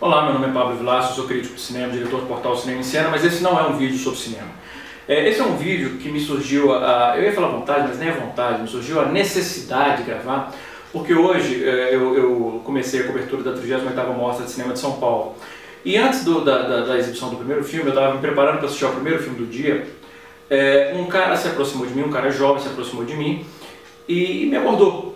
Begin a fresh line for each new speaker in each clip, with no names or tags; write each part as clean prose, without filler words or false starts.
Olá, meu nome é Pablo Vilaço, sou crítico de cinema, diretor do portal Cinema em Cena, mas esse não é um vídeo sobre cinema. Esse é um vídeo que me surgiu, eu ia falar vontade, mas nem é vontade, me surgiu a necessidade de gravar, porque hoje eu comecei a cobertura da 38ª Mostra de Cinema de São Paulo. E antes da exibição do primeiro filme, eu estava me preparando para assistir ao primeiro filme do dia. Um cara se aproximou de mim, um cara jovem se aproximou de mim e me abordou.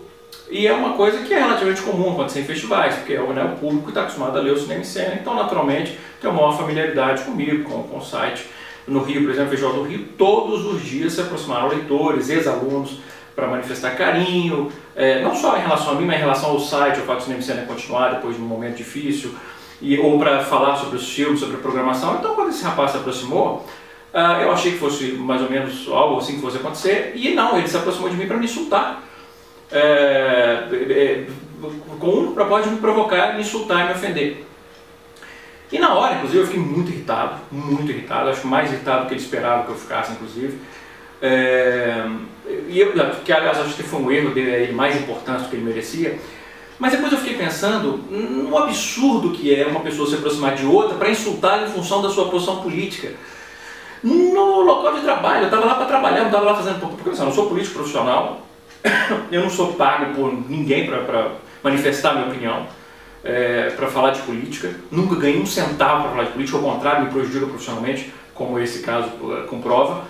E é uma coisa que é relativamente comum acontecer em festivais, porque o público está acostumado a ler o Cinema em Cena, então naturalmente tem uma maior familiaridade comigo, com o site. No Rio, por exemplo, Festival do Rio, todos os dias se aproximaram leitores, ex-alunos, para manifestar carinho, não só em relação a mim, mas em relação ao site, ao fato do Cinema em Cena continuar depois de um momento difícil, ou para falar sobre os filmes, sobre a programação. Então quando esse rapaz se aproximou, eu achei que fosse mais ou menos algo assim que fosse acontecer, e não, ele se aproximou de mim para me insultar. Com o propósito de me provocar, me insultar e me ofender. E na hora, inclusive, eu fiquei muito irritado, acho mais irritado do que ele esperava que eu ficasse, inclusive. Que aliás acho que foi um erro dele mais importante do que ele merecia. Mas depois eu fiquei pensando no absurdo que é uma pessoa se aproximar de outra para insultar em função da sua posição política. No local de trabalho, eu estava lá para trabalhar, não estava lá fazendo... Porque eu não sou político profissional, eu não sou pago por ninguém para manifestar minha opinião, para falar de política. Nunca ganhei um centavo para falar de política, ao contrário, me prejudica profissionalmente, como esse caso comprova.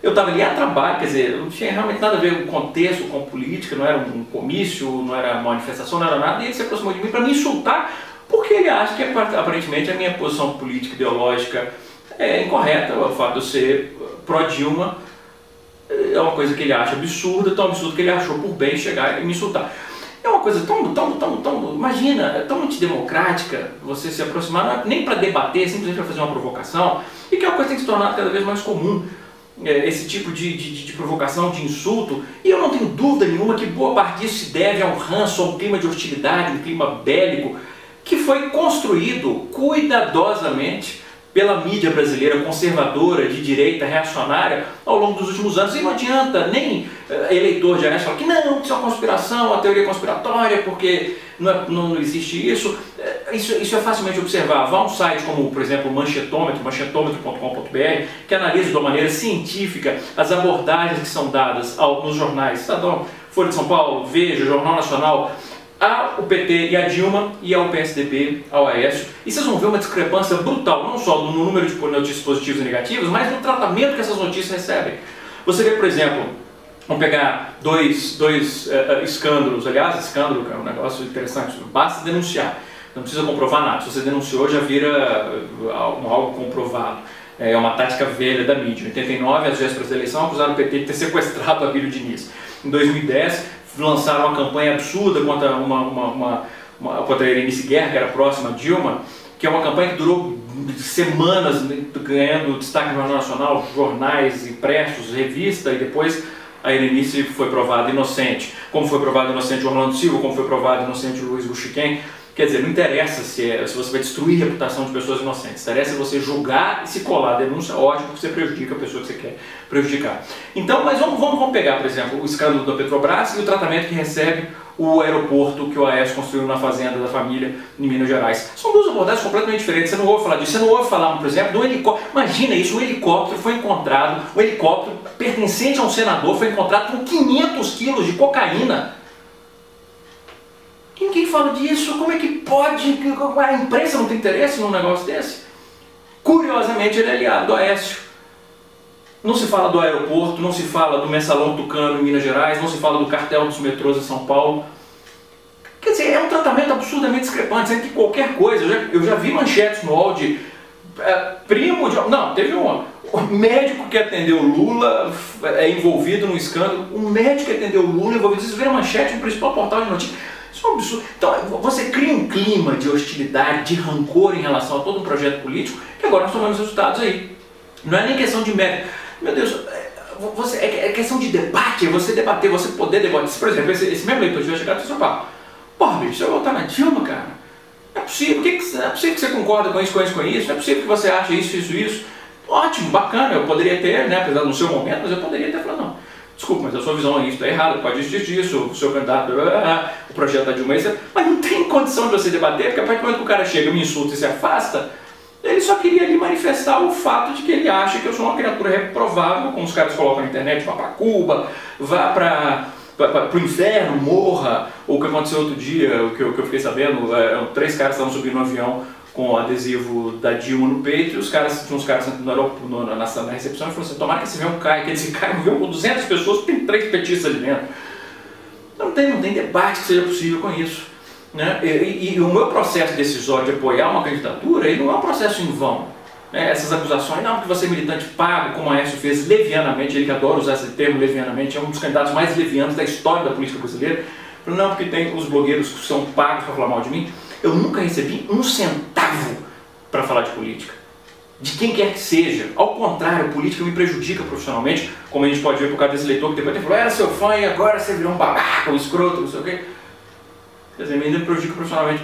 Eu estava ali a trabalho, quer dizer, não tinha realmente nada a ver com o contexto, com política, não era um comício, não era uma manifestação, não era nada, e ele se aproximou de mim para me insultar, porque ele acha que aparentemente a minha posição política ideológica é incorreta. O fato de eu ser pró-Dilma é uma coisa que ele acha absurda, tão absurda que ele achou por bem chegar e me insultar. É uma coisa imagina, é tão antidemocrática você se aproximar, não é nem para debater, simplesmente para fazer uma provocação, e que é uma coisa que tem que se tornar cada vez mais comum, esse tipo de provocação, de insulto. E eu não tenho dúvida nenhuma que boa parte disso se deve a um ranço, a um clima de hostilidade, um clima bélico, que foi construído cuidadosamente pela mídia brasileira conservadora, de direita, reacionária, ao longo dos últimos anos. E não adianta nem eleitor de Aécio falar que não, isso é uma conspiração, uma teoria conspiratória, porque não existe isso. Isso é facilmente observável. Vá a um site como, por exemplo, o Manchetômetro, manchetômetro.com.br, que analisa de uma maneira científica as abordagens que são dadas nos jornais Estadão, Folha de São Paulo, Veja, Jornal Nacional, ao PT e a Dilma, e ao PSDB, ao Aécio. E vocês vão ver uma discrepância brutal, não só no número de notícias positivas e negativas, mas no tratamento que essas notícias recebem. Você vê, por exemplo, vamos pegar dois escândalos. Aliás, escândalo é um negócio interessante, basta denunciar, não precisa comprovar nada. Se você denunciou, já vira algo comprovado. É uma tática velha da mídia. Em 89, às vésperas da eleição, acusaram o PT de ter sequestrado a Abílio Diniz. Em 2010, lançaram uma campanha absurda contra a Erenice Guerra, que era próxima a Dilma, que é uma campanha que durou semanas, ganhando destaque no Jornal Nacional, jornais, impressos, revista, e depois a Erenice foi provada inocente. Como foi provado inocente o Orlando Silva, como foi provado inocente o Luiz Buchiquem. Quer dizer, não interessa se você vai destruir a reputação de pessoas inocentes, interessa você julgar e se colar a denúncia, ótimo, porque você prejudica a pessoa que você quer prejudicar. Então, mas vamos pegar, por exemplo, o escândalo da Petrobras e o tratamento que recebe o aeroporto que o Aécio construiu na fazenda da família em Minas Gerais. São duas abordagens completamente diferentes, você não ouve falar disso, você não ouve falar, por exemplo, do helicóptero. Imagina isso, um helicóptero foi encontrado, um helicóptero pertencente a um senador foi encontrado com 500 quilos de cocaína. Ninguém fala disso. Como é que pode? A imprensa não tem interesse num negócio desse? Curiosamente, ele é aliado do Aécio. Não se fala do aeroporto, não se fala do Mensalão Tucano em Minas Gerais, não se fala do cartel dos metrôs em São Paulo. Quer dizer, é um tratamento absurdamente discrepante, sendo que qualquer coisa, eu já vi manchetes no UOL de primo de... Não, teve um médico que atendeu Lula envolvido num escândalo. Um médico que atendeu Lula envolvido, vocês viram a manchete no principal portal de notícias. Isso é um absurdo. Então, você cria um clima de hostilidade, de rancor em relação a todo um projeto político, que agora nós estamos vendo os resultados aí. Não é nem questão de mérito. Meu Deus, é questão de debate, é você debater, você poder debater. Por exemplo, esse mesmo leitor vai chegar e falar: porra, bicho, você vai votar na Dilma, cara? Não é possível, não é possível que você concorda com isso, não é possível que você ache isso. Ótimo, bacana, eu poderia ter, né, apesar do seu momento, mas eu poderia ter falado, não.
Desculpa, mas a sua visão está errada, pode disso, o seu candidato, o projeto da Dilma, mas não tem condição de você debater, porque a partir do momento que o cara chega, me insulta e se afasta, ele só queria ali manifestar o fato de que ele acha que eu sou uma criatura reprovável, como os caras colocam na internet, vá para Cuba, vá para o inferno, morra, ou o que aconteceu outro dia, o que eu fiquei sabendo, 3 caras estavam subindo no avião com o adesivo da Dilma no peito, e tinha uns caras no aeroporto, na recepção, e falaram assim, tomara que esse avião caia, que esse cara viu com 200 pessoas, tem 3 petistas ali dentro. Não tem debate que seja possível com isso. Né? E o meu processo decisório de apoiar uma candidatura, ele não é um processo em vão. Né? Essas acusações, não, porque você é militante pago, como a Aécio fez levianamente, ele que adora usar esse termo levianamente, é um dos candidatos mais levianos da história da política brasileira, não, porque tem os blogueiros que são pagos para falar mal de mim. Eu nunca recebi um centavo para falar de política, de quem quer que seja. Ao contrário, a política me prejudica profissionalmente, como a gente pode ver por causa desse leitor que depois falou, era seu fã e agora você virou um babaca, um escroto, não sei o quê. Quer dizer, me prejudica profissionalmente.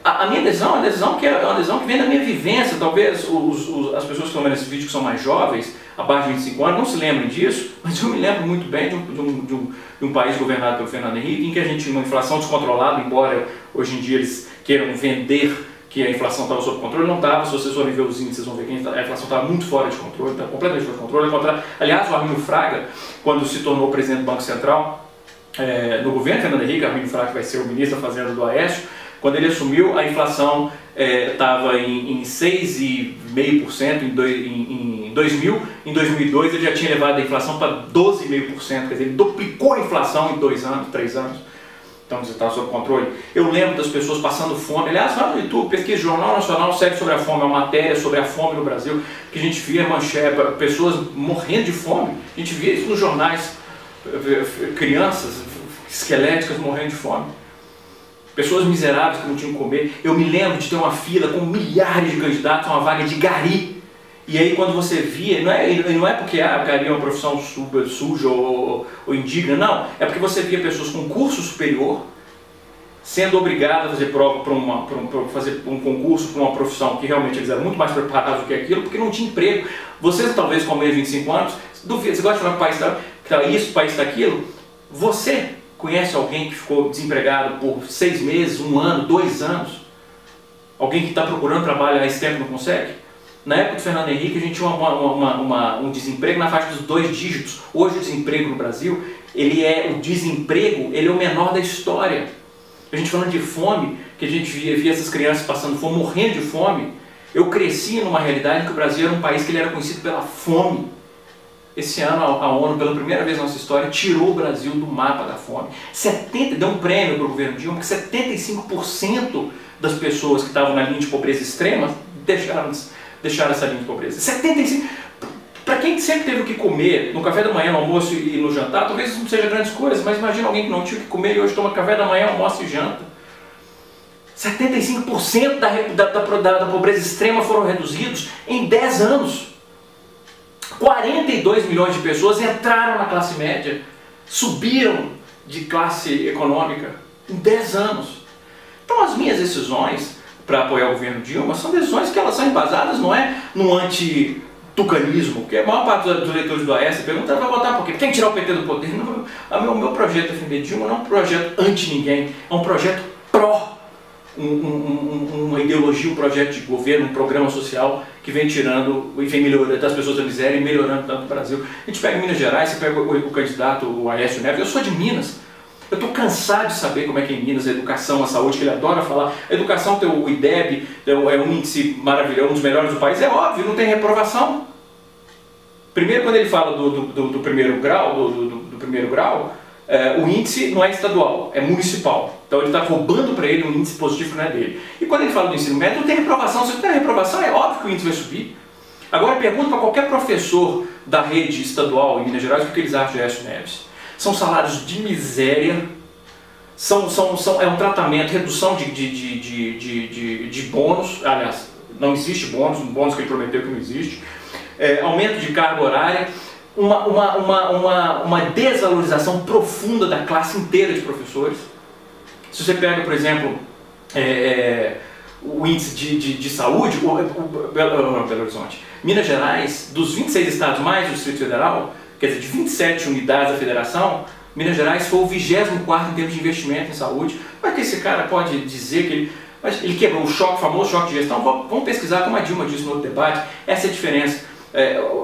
A minha adesão é uma adesão que vem da minha vivência. Talvez as pessoas que estão vendo esse vídeo, que são mais jovens, abaixo de 25 anos, não se lembrem disso, mas eu me lembro muito bem de um país governado pelo Fernando Henrique, em que a gente tinha uma inflação descontrolada, embora hoje em dia eles queiram vender que a inflação estava sob controle, não estava. Se vocês forem ver os índices, vocês vão ver que a inflação estava muito fora de controle, está completamente fora de controle. Aliás, o Arminio Fraga, quando se tornou presidente do Banco Central, no governo Fernando Henrique, Arminio Fraga vai ser o ministro da Fazenda do Aécio, quando ele assumiu, a inflação estava em 6,5% em 2000, em 2002 ele já tinha levado a inflação para 12,5%, quer dizer, ele duplicou a inflação em 2 anos, 3 anos. Então, você está sob controle. Eu lembro das pessoas passando fome. Aliás, lá no YouTube, pesquisa Jornal Nacional, série sobre a fome, uma matéria sobre a fome no Brasil, que a gente via manchete, pessoas morrendo de fome. A gente via isso nos jornais, crianças esqueléticas morrendo de fome. Pessoas miseráveis que não tinham que comer. Eu me lembro de ter uma fila com milhares de candidatos a uma vaga de gari. E aí quando você via, não é porque gari é uma profissão suja ou indigna, não. É porque você via pessoas com curso superior sendo obrigadas a fazer prova para fazer um concurso para uma profissão que realmente eles eram muito mais preparados do que aquilo, porque não tinha emprego. Vocês talvez com menos de 25 anos, duvido, você gosta de falar que o país está isso, o país está aquilo? Você conhece alguém que ficou desempregado por 6 meses, 1 ano, 2 anos? Alguém que está procurando trabalho há esse tempo e não consegue? Na época do Fernando Henrique, a gente tinha um desemprego na faixa dos 2 dígitos. Hoje o desemprego no Brasil, ele é o menor da história. A gente falando de fome, que a gente via essas crianças passando fome, morrendo de fome. Eu cresci numa realidade em que o Brasil era um país que ele era conhecido pela fome. Esse ano a ONU, pela primeira vez na nossa história, tirou o Brasil do mapa da fome. Deu um prêmio para o governo Dilma, que 75% das pessoas que estavam na linha de pobreza extrema deixaram essa linha de pobreza. 75%! Para quem sempre teve o que comer, no café da manhã, no almoço e no jantar, talvez isso não seja grandes coisas, mas imagina alguém que não tinha o que comer e hoje toma café da manhã, almoço e janta. 75% da pobreza extrema foram reduzidos em 10 anos. 42 milhões de pessoas entraram na classe média, subiram de classe econômica em 10 anos. Então as minhas decisões para apoiar o governo Dilma são decisões que elas são embasadas, não é no anti-tucanismo, porque a maior parte dos eleitores do Aécio pergunta, vai votar por quê? Tem que tirar o PT do poder? Não, o meu projeto de defender Dilma não é um projeto anti-ninguém, é um projeto pró uma ideologia, um projeto de governo, um programa social que vem tirando e vem melhorando das pessoas da miséria e melhorando tanto o Brasil. A gente pega Minas Gerais, você pega o candidato, o Aécio Neves, eu sou de Minas. Eu estou cansado de saber como é que é em Minas a educação, a saúde, que ele adora falar. A educação tem o IDEB, é um índice maravilhoso, um dos melhores do país, é óbvio, não tem reprovação. Primeiro, quando ele fala do primeiro grau, o índice não é estadual, é municipal. Então ele está roubando para ele um índice positivo que não é dele. E quando ele fala do ensino médio, não tem reprovação. Se não tem reprovação, é óbvio que o índice vai subir. Agora pergunta para qualquer professor da rede estadual em Minas Gerais o que eles acham de Aécio Neves. São salários de miséria, é um tratamento, redução de bônus, aliás, não existe bônus, um bônus que ele prometeu que não existe, aumento de carga horária, uma desvalorização profunda da classe inteira de professores. Se você pega, por exemplo, o índice de saúde, Belo Horizonte, Minas Gerais, dos 26 estados mais o Distrito Federal,
quer dizer, de 27 unidades da federação, Minas Gerais foi o 24º em termos de investimento em saúde. Como é que esse cara pode dizer que ele quebrou o choque, o famoso choque de gestão? Vamos pesquisar, como a Dilma disse no outro debate, essa é a diferença.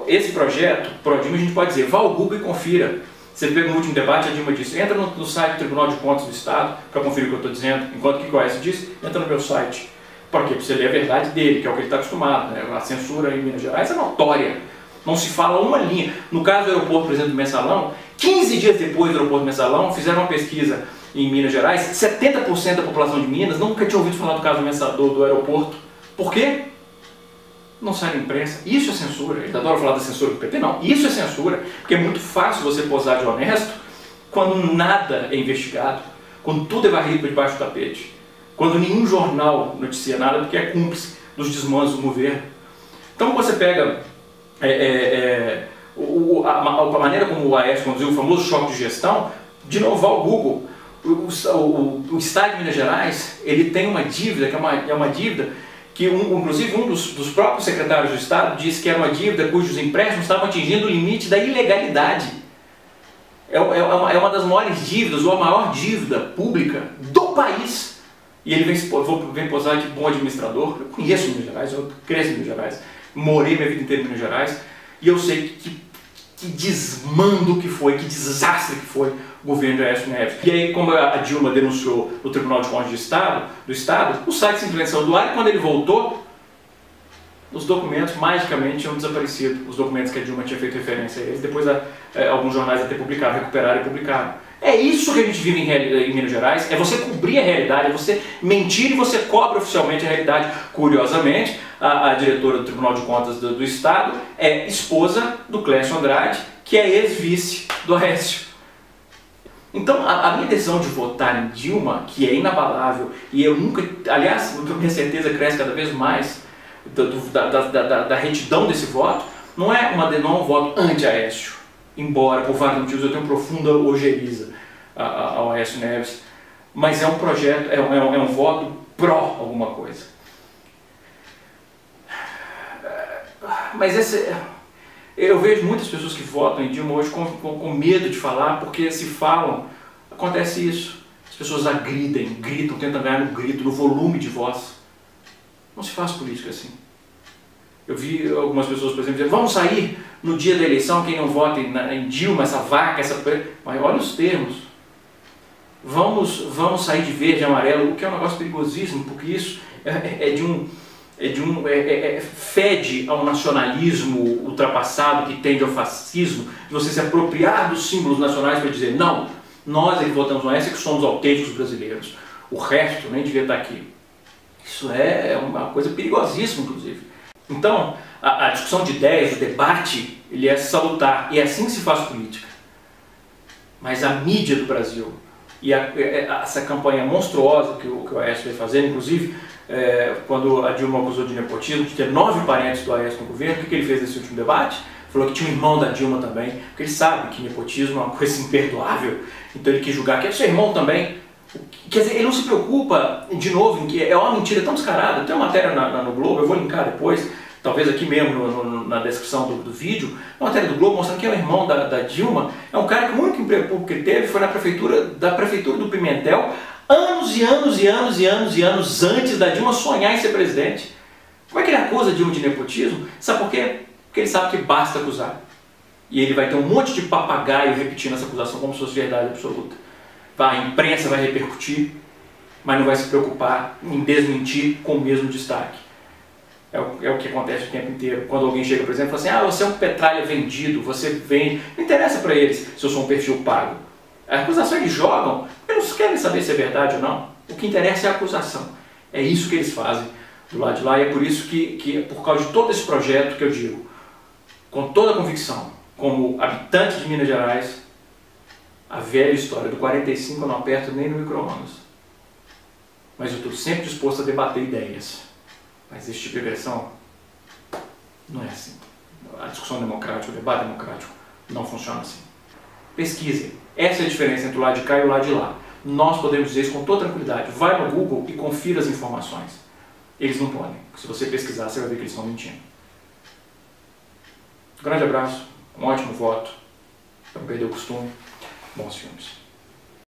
Esse projeto, pro Dilma, a gente pode dizer, vá ao Google e confira. Você pega no último debate, a Dilma disse, entra no site do Tribunal de Contas do Estado, para conferir o que eu estou dizendo, enquanto que o Aécio disse, entra no meu site. Por quê? Para você ler a verdade dele, que é o que ele está acostumado. Né? A censura em Minas Gerais é notória. Não se fala uma linha. No caso do aeroporto, por exemplo, do Mensalão, 15 dias depois do aeroporto do Mensalão, fizeram uma pesquisa em Minas Gerais, 70% da população de Minas nunca tinha ouvido falar do caso do aeroporto. Por quê? Não sai na imprensa. Isso é censura. Ele adora falar da censura do PT. Não, isso é censura. Porque é muito fácil você posar de honesto quando nada é investigado, quando tudo é varrido por debaixo do tapete, quando nenhum jornal noticia nada porque é cúmplice dos desmandos do governo. Então você pega a maneira como o Aécio conduziu o famoso choque de gestão, de novo ao Google. O Estado de Minas Gerais, ele tem uma dívida, que é uma dívida que inclusive um dos próprios secretários do Estado disse que era uma dívida cujos empréstimos estavam atingindo o limite da ilegalidade. É uma das maiores dívidas, ou a maior dívida pública do país. E ele vem posar de bom administrador. Eu conheço Minas Gerais, eu cresci em Minas Gerais, morei minha vida inteira em Minas Gerais, e eu sei que desmando que foi, que desastre que foi o governo de Aécio Neves. E aí, como a Dilma denunciou no Tribunal de Contas do Estado, o site simplesmente saiu do ar, e quando ele voltou, os documentos magicamente tinham desaparecido, os documentos que a Dilma tinha feito referência a eles. Depois alguns jornais até publicaram, recuperaram e publicaram. É isso que a gente vive em Minas Gerais, é você cobrir a realidade, é você mentir e você cobre oficialmente a realidade. Curiosamente, a diretora do Tribunal de Contas do Estado é esposa do Clécio Andrade, que é ex-vice do Aécio. Então, a minha decisão de votar em Dilma, que é inabalável, e eu nunca, aliás, minha certeza cresce cada vez mais da retidão desse voto, não é um voto anti-Aécio, embora por vários motivos eu tenha profunda ojeriza ao Aécio Neves, mas é um projeto, é um voto pró alguma coisa. Mas eu vejo muitas pessoas que votam em Dilma hoje com medo de falar, porque se falam, acontece isso. As pessoas agridem, gritam, tentam ganhar no grito, no volume de voz. Não se faz política assim. Eu vi algumas pessoas, por exemplo, dizer, vamos sair no dia da eleição, quem não vota em Dilma, essa vaca, Mas olha os termos. Vamos sair de verde e amarelo, o que é um negócio perigosíssimo, porque isso fede ao nacionalismo ultrapassado que tende ao fascismo, de você se apropriar dos símbolos nacionais para dizer, não, nós que votamos no Aécio que somos autênticos brasileiros, o resto nem devia estar aqui. Isso é uma coisa perigosíssima, inclusive. Então, a discussão de ideias, o debate, ele é salutar, e é assim que se faz política. Mas a mídia do Brasil, e essa campanha monstruosa que o Aécio veio fazendo, inclusive, quando a Dilma acusou de nepotismo, de ter 9 parentes do Aécio no governo, o que ele fez nesse último debate? Falou que tinha um irmão da Dilma também, porque ele sabe que nepotismo é uma coisa imperdoável, então ele quis julgar que é seu irmão também. Quer dizer, ele não se preocupa, de novo, em que é uma mentira tão descarada. Tem uma matéria no Globo, eu vou linkar depois, talvez aqui mesmo na descrição do vídeo, uma matéria do Globo mostrando que é o irmão da Dilma, é um cara que o único emprego público que ele teve foi na prefeitura do Pimentel, anos e anos e anos e anos e anos antes da Dilma sonhar em ser presidente. Como é que ele acusa a Dilma de nepotismo? Sabe por quê? Porque ele sabe que basta acusar. E ele vai ter um monte de papagaio repetindo essa acusação como se fosse verdade absoluta. A imprensa vai repercutir, mas não vai se preocupar em desmentir com o mesmo destaque. É o que acontece o tempo inteiro. Quando alguém chega, por exemplo, e fala assim, você é um petralha vendido, você vende. Não interessa para eles se eu sou um perfil pago. A acusação eles jogam, eles não querem saber se é verdade ou não. O que interessa é a acusação. É isso que eles fazem do lado de lá, e é por isso que por causa de todo esse projeto que eu digo, com toda a convicção, como habitante de Minas Gerais, a velha história do 45 eu não aperto nem no micro-ondas. Mas eu estou sempre disposto a debater ideias. Mas esse tipo de agressão não é assim. A discussão democrática, o debate democrático não funciona assim. Pesquisem. Essa é a diferença entre o lado de cá e o lado de lá. Nós podemos dizer isso com toda tranquilidade. Vai no Google e confira as informações. Eles não podem. Se você pesquisar, você vai ver que eles estão mentindo. Um grande abraço, um ótimo voto Não perder o costume. Bons filmes.